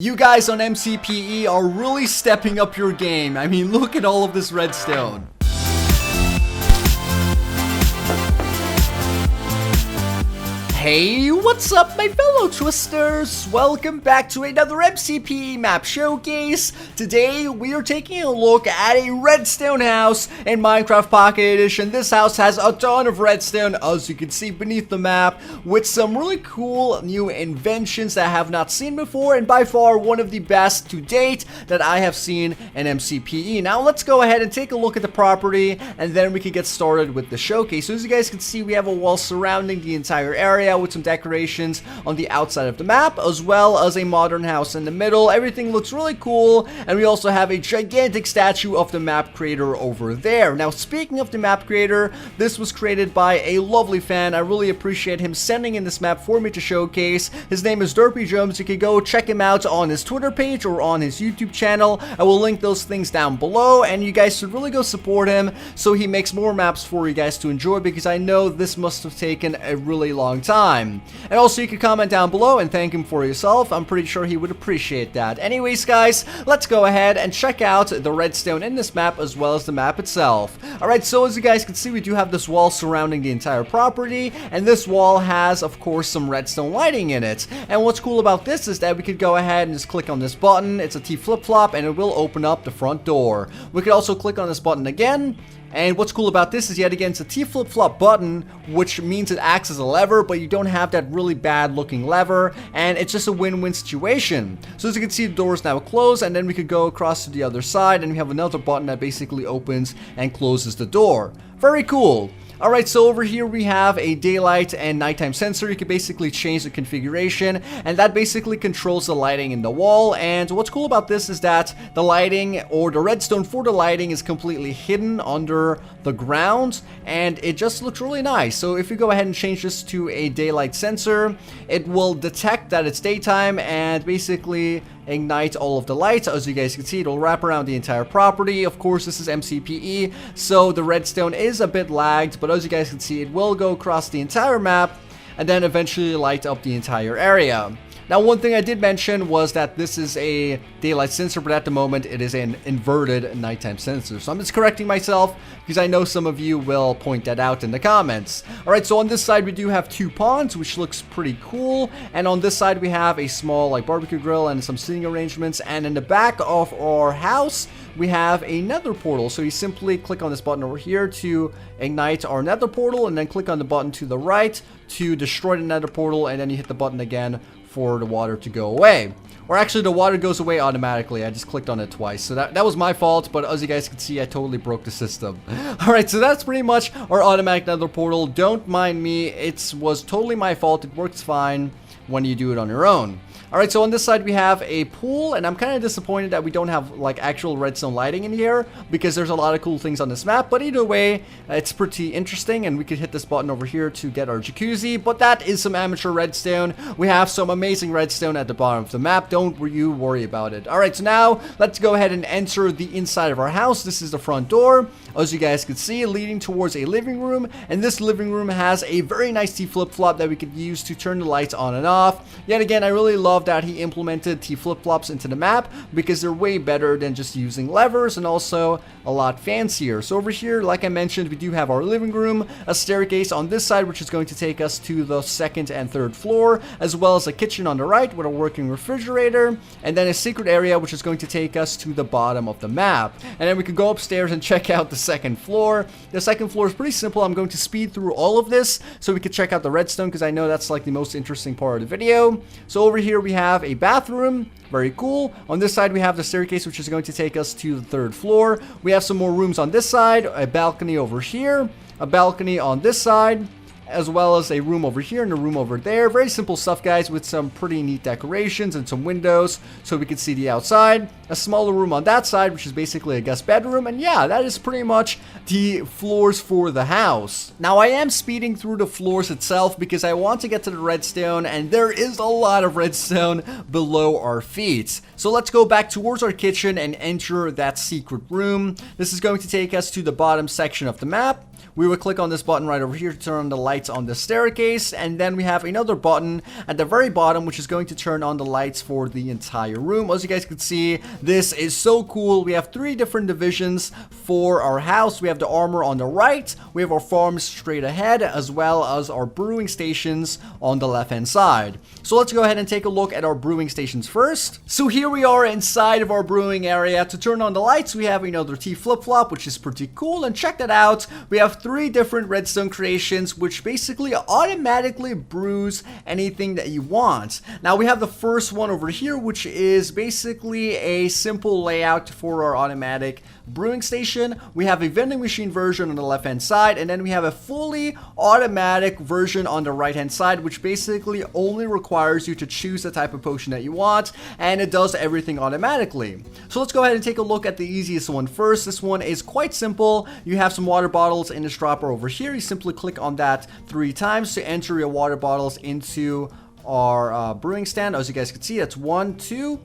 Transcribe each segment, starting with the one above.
You guys on MCPE are really stepping up your game. I mean, look at all of this redstone. Hey, what's up my fellow Twisters? Welcome back to another MCPE map showcase. Today we are taking a look at a redstone house in Minecraft Pocket Edition. This house has a ton of redstone, as you can see beneath the map, with some really cool new inventions that I have not seen before, and by far one of the best to date that I have seen in MCPE. Now let's go ahead and take a look at the property, and then we can get started with the showcase. So as you guys can see, we have a wall surrounding the entire area with some decorations on the outside of the map, as well as a modern house in the middle. Everything looks really cool, and we also have a gigantic statue of the map creator over there. Now, speaking of the map creator, this was created by a lovely fan. I really appreciate him sending in this map for me to showcase. His name is Derpy Jones. You can go check him out on his Twitter page or on his YouTube channel. I will link those things down below, and you guys should really go support him so he makes more maps for you guys to enjoy, because I know this must have taken a really long time. And also you can comment down below and thank him for yourself. I'm pretty sure he would appreciate that. Anyways guys, let's go ahead and check out the redstone in this map as well as the map itself. Alright, so as you guys can see, we do have this wall surrounding the entire property, and this wall has of course some redstone lighting in it. And what's cool about this is that we could go ahead and just click on this button. It's a T flip-flop and it will open up the front door. We could also click on this button again. And what's cool about this is, yet again, it's a T flip-flop button, which means it acts as a lever, but you don't have that really bad looking lever, and it's just a win-win situation. So as you can see, the door is now closed, and then we could go across to the other side, and we have another button that basically opens and closes the door. Very cool. Alright, so over here we have a daylight and nighttime sensor. You can basically change the configuration, and that basically controls the lighting in the wall. And what's cool about this is that the lighting, or the redstone for the lighting, is completely hidden under the ground, and it just looks really nice. So if you go ahead and change this to a daylight sensor, it will detect that it's daytime and basically ignite all of the lights. As you guys can see, it'll wrap around the entire property. Of course, this is MCPE, so the redstone is a bit lagged, but as you guys can see, it will go across the entire map and then eventually light up the entire area. Now, one thing I did mention was that this is a daylight sensor, but at the moment it is an inverted nighttime sensor. So I'm just correcting myself, because I know some of you will point that out in the comments. Alright, so on this side we do have two ponds, which looks pretty cool. And on this side we have a small barbecue grill and some seating arrangements. And in the back of our house we have a nether portal. So you simply click on this button over here to ignite our nether portal, and then click on the button to the right to destroy the nether portal, and then you hit the button again for the water to go away. Or actually, the water goes away automatically. I just clicked on it twice, so that was my fault, but as you guys can see, I totally broke the system. Alright, so that's pretty much our automatic nether portal. Don't mind me, it was totally my fault. It works fine when you do it on your own. Alright, so on this side we have a pool, and I'm kind of disappointed that we don't have actual redstone lighting in here, because there's a lot of cool things on this map. But either way, it's pretty interesting, and we could hit this button over here to get our jacuzzi. But that is some amateur redstone. We have some amazing redstone at the bottom of the map. Don't you worry about it. Alright, so now let's go ahead and enter the inside of our house. This is the front door, as you guys can see, leading towards a living room. And this living room has a very nice T flip-flop that we could use to turn the lights on and off. Yet again, I really love that he implemented T flip-flops into the map, because they're way better than just using levers, and also a lot fancier. So over here, like I mentioned, we do have our living room, a staircase on this side which is going to take us to the second and third floor, as well as a kitchen on the right with a working refrigerator, and then a secret area which is going to take us to the bottom of the map. And then we can go upstairs and check out the second floor. The second floor is pretty simple. I'm going to speed through all of this so we can check out the redstone, because I know that's the most interesting part of the video. So over here we have a bathroom, very cool. On this side we have the staircase which is going to take us to the third floor. We have some more rooms on this side, a balcony over here, a balcony on this side, as well as a room over here and a room over there. Very simple stuff, guys, with some pretty neat decorations and some windows so we can see the outside. A smaller room on that side, which is basically a guest bedroom. And yeah, that is pretty much the floors for the house. Now, I am speeding through the floors itself because I want to get to the redstone, and there is a lot of redstone below our feet. So let's go back towards our kitchen and enter that secret room. This is going to take us to the bottom section of the map, we would click on this button right over here to turn on the lights on the staircase, and then we have another button at the very bottom which is going to turn on the lights for the entire room. As you guys can see, this is so cool. We have 3 different divisions for our house. We have the armor on the right, we have our farms straight ahead, as well as our brewing stations on the left hand side. So let's go ahead and take a look at our brewing stations first. So here we are inside of our brewing area. To turn on the lights, we have another T flip-flop, which is pretty cool, and check that out. We have 3 different redstone creations which basically automatically brews anything that you want. Now we have the first one over here, which is basically a simple layout for our automatic brewing station. We have a vending machine version on the left hand side, and then we have a fully automatic version on the right hand side, which basically only requires you to choose the type of potion that you want, and it does everything automatically. So let's go ahead and take a look at the easiest one first. This one is quite simple. You have some water bottles in this dropper over here. You simply click on that 3 times to enter your water bottles into our brewing stand. As you guys can see, that's 1, 2,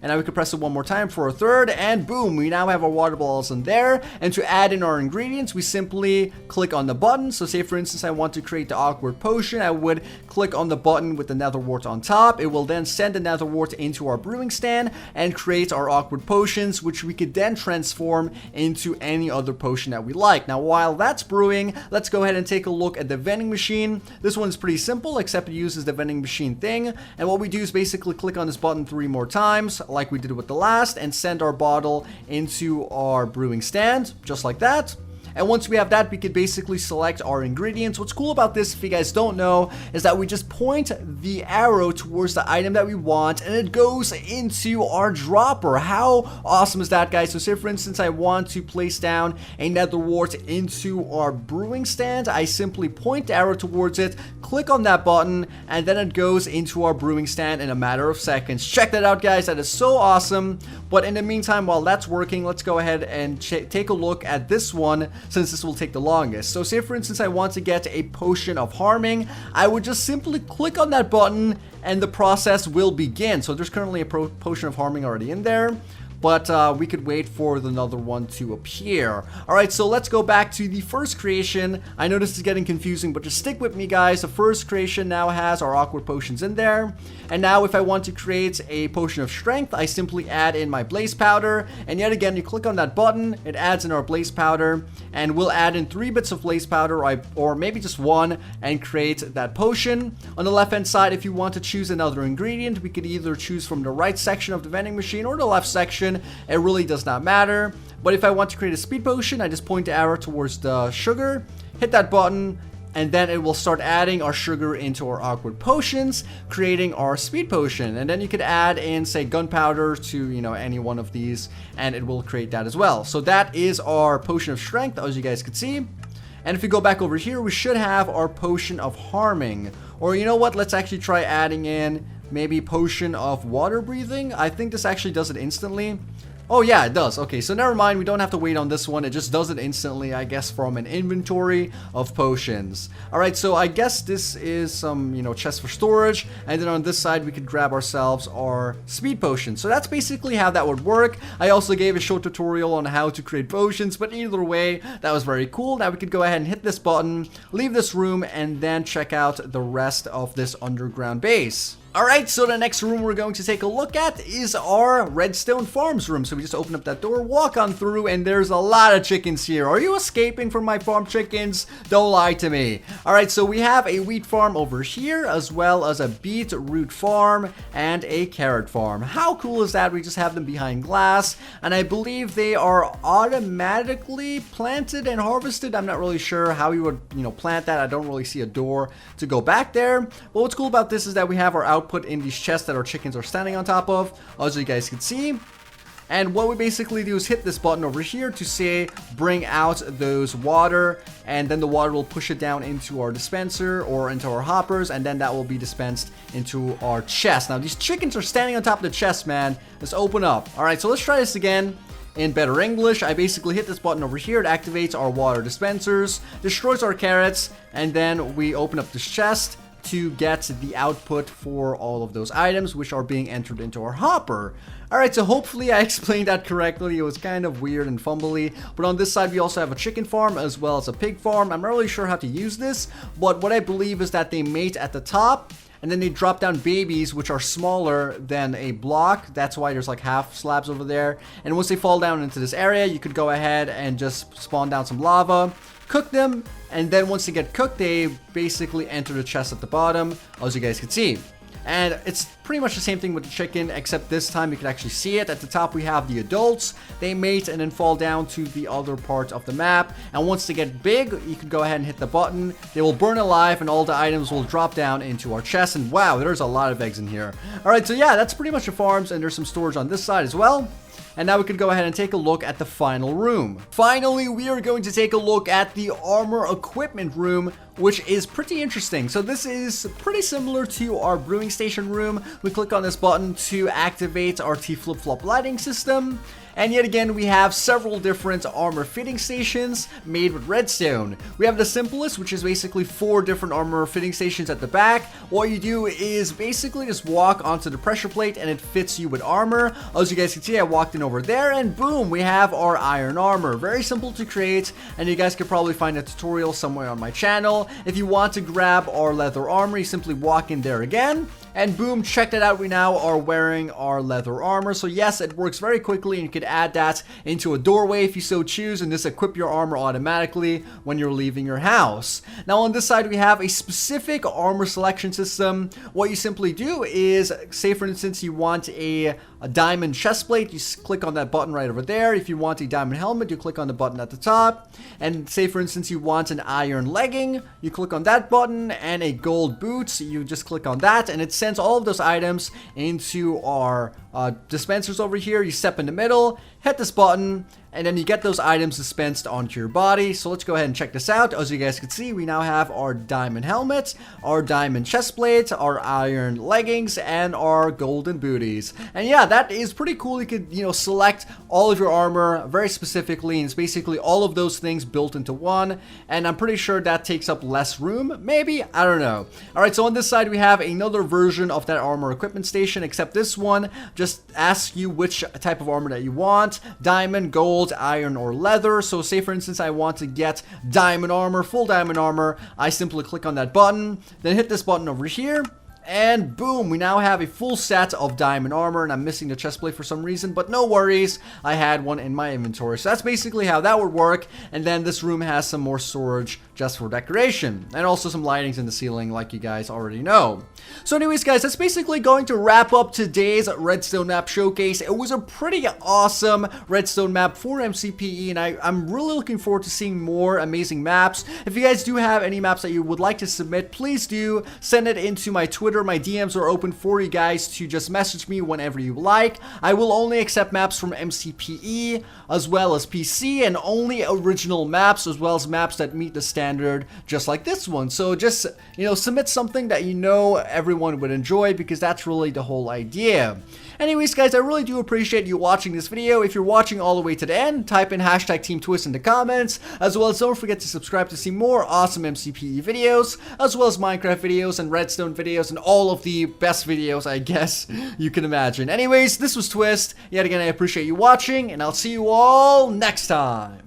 and now we can press it one more time for a third, and boom, we now have our water bottles in there. And to add in our ingredients, we simply click on the button. So say for instance, I want to create the awkward potion, I would click on the button with the nether wart on top. It will then send the nether wart into our brewing stand and create our awkward potions, which we could then transform into any other potion that we like. Now while that's brewing, let's go ahead and take a look at the vending machine. This one's pretty simple, except it uses the vending machine thing, and what we do is basically click on this button 3 more times, like we did with the last, and send our bottle into our brewing stand, just like that. And once we have that, we could basically select our ingredients. What's cool about this, if you guys don't know, is that we just point the arrow towards the item that we want, and it goes into our dropper. How awesome is that, guys? So say for instance, I want to place down a nether wart into our brewing stand. I simply point the arrow towards it, click on that button, and then it goes into our brewing stand in a matter of seconds. Check that out, guys. That is so awesome. But in the meantime, while that's working, let's go ahead and take a look at this one, since this will take the longest. So say for instance, I want to get a potion of harming. I would just simply click on that button and the process will begin. So there's currently a potion of harming already in there, but we could wait for another one to appear. Alright, so let's go back to the first creation. I know this is getting confusing, but just stick with me, guys. The first creation now has our awkward potions in there. And now if I want to create a potion of strength, I simply add in my blaze powder. And yet again, you click on that button, it adds in our blaze powder. And we'll add in 3 bits of blaze powder, or maybe just 1, and create that potion. On the left hand side, if you want to choose another ingredient, we could either choose from the right section of the vending machine or the left section. It really does not matter. But if I want to create a speed potion, I just point the arrow towards the sugar, hit that button, and then it will start adding our sugar into our awkward potions, creating our speed potion. And then you could add in, say, gunpowder to, you know, any one of these, and it will create that as well. So that is our potion of strength, as you guys can see. And if we go back over here, we should have our potion of harming. Or you know what, let's actually try adding in maybe potion of water breathing. I think this actually does it instantly. Oh yeah, it does. Okay, so never mind, we don't have to wait on this one. It just does it instantly, I guess, from an inventory of potions. Alright, so I guess this is some, you know, chest for storage. And then on this side, we could grab ourselves our speed potion. So that's basically how that would work. I also gave a short tutorial on how to create potions, but either way, that was very cool. Now we could go ahead and hit this button, leave this room, and then check out the rest of this underground base. Alright, so the next room we're going to take a look at is our redstone farms room. So we just open up that door, walk on through, and there's a lot of chickens here. Are you escaping from my farm, chickens? Don't lie to me. Alright, so we have a wheat farm over here, as well as a beetroot farm and a carrot farm. How cool is that? We just have them behind glass, and I believe they are automatically planted and harvested. I'm not really sure how you would, you know, plant that. I don't really see a door to go back there. But what's cool about this is that we have our output in these chests that our chickens are standing on top of, as you guys can see. And what we basically do is hit this button over here to say bring out those water, and then the water will push it down into our dispenser or into our hoppers, and then that will be dispensed into our chest. Now these chickens are standing on top of the chest, man. Let's open up. Alright, so let's try this again. In better English, I basically hit this button over here. It activates our water dispensers, destroys our carrots, and then we open up this chest, to get the output for all of those items which are being entered into our hopper. Alright, so hopefully I explained that correctly. It was kind of weird and fumbly, but on this side we also have a chicken farm as well as a pig farm. I'm not really sure how to use this, but what I believe is that they mate at the top, and then they drop down babies which are smaller than a block. That's why there's like half slabs over there. And once they fall down into this area, you could go ahead and just spawn down some lava, cook them, and then once they get cooked, they basically enter the chest at the bottom, as you guys can see. And it's pretty much the same thing with the chicken, except this time you can actually see it. At the top we have the adults. They mate and then fall down to the other part of the map. And once they get big, you can go ahead and hit the button. They will burn alive and all the items will drop down into our chest. And wow, there's a lot of eggs in here. Alright, so yeah, that's pretty much the farms, and there's some storage on this side as well. And now we could go ahead and take a look at the final room. Finally, we are going to take a look at the armor equipment room, which is pretty interesting. So this is pretty similar to our brewing station room. We click on this button to activate our T-flip-flop lighting system. And yet again, we have several different armor fitting stations made with redstone. We have the simplest, which is basically 4 different armor fitting stations at the back. What you do is basically just walk onto the pressure plate and it fits you with armor. As you guys can see, I walked in over there and boom, we have our iron armor. Very simple to create, and you guys could probably find a tutorial somewhere on my channel. If you want to grab our leather armor, you simply walk in there again. And boom, check that out, we now are wearing our leather armor. So yes, it works very quickly, and you could add that into a doorway if you so choose, and just equip your armor automatically when you're leaving your house. Now on this side we have a specific armor selection system. What you simply do is, say for instance you want a diamond chest plate, you click on that button right over there. If you want a diamond helmet, you click on the button at the top. And say for instance you want an iron legging, you click on that button, and a gold boots, you just click on that, and it sends all of those items into our dispensers over here. You step in the middle, hit this button, and then you get those items dispensed onto your body. So let's go ahead and check this out. As you guys can see, we now have our diamond helmet, our diamond chest plate, our iron leggings, and our golden booties. And yeah, that is pretty cool. You could, select all of your armor very specifically, and it's basically all of those things built into one. And I'm pretty sure that takes up less room, maybe, I don't know. All right, so on this side we have another version of that armor equipment station, except this one just asks you which type of armor that you want: diamond, gold, iron, or leather. So say for instance I want to get diamond armor, full diamond armor. I simply click on that button, then hit this button over here, and boom, we now have a full set of diamond armor. And I'm missing the chest plate for some reason, but no worries, I had one in my inventory. So that's basically how that would work. And then this room has some more storage just for decoration, and also some lightings in the ceiling like you guys already know. So anyways guys, that's basically going to wrap up today's redstone map showcase. It was a pretty awesome redstone map for MCPE, and I'm really looking forward to seeing more amazing maps. If you guys do have any maps that you would like to submit, please do send it into my Twitter. My DMs are open for you guys to just message me whenever you like. I will only accept maps from MCPE as well as PC, and only original maps, as well as maps that meet the standard, just like this one. So just, submit something that everyone would enjoy, because that's really the whole idea. Anyways guys, I really do appreciate you watching this video. If you're watching all the way to the end, type in hashtag Team Twiistz in the comments, as well as don't forget to subscribe to see more awesome MCPE videos, as well as Minecraft videos and Redstone videos, and all of the best videos I guess you can imagine. Anyways, this was Twiistz. Yet again, I appreciate you watching, and I'll see you all next time.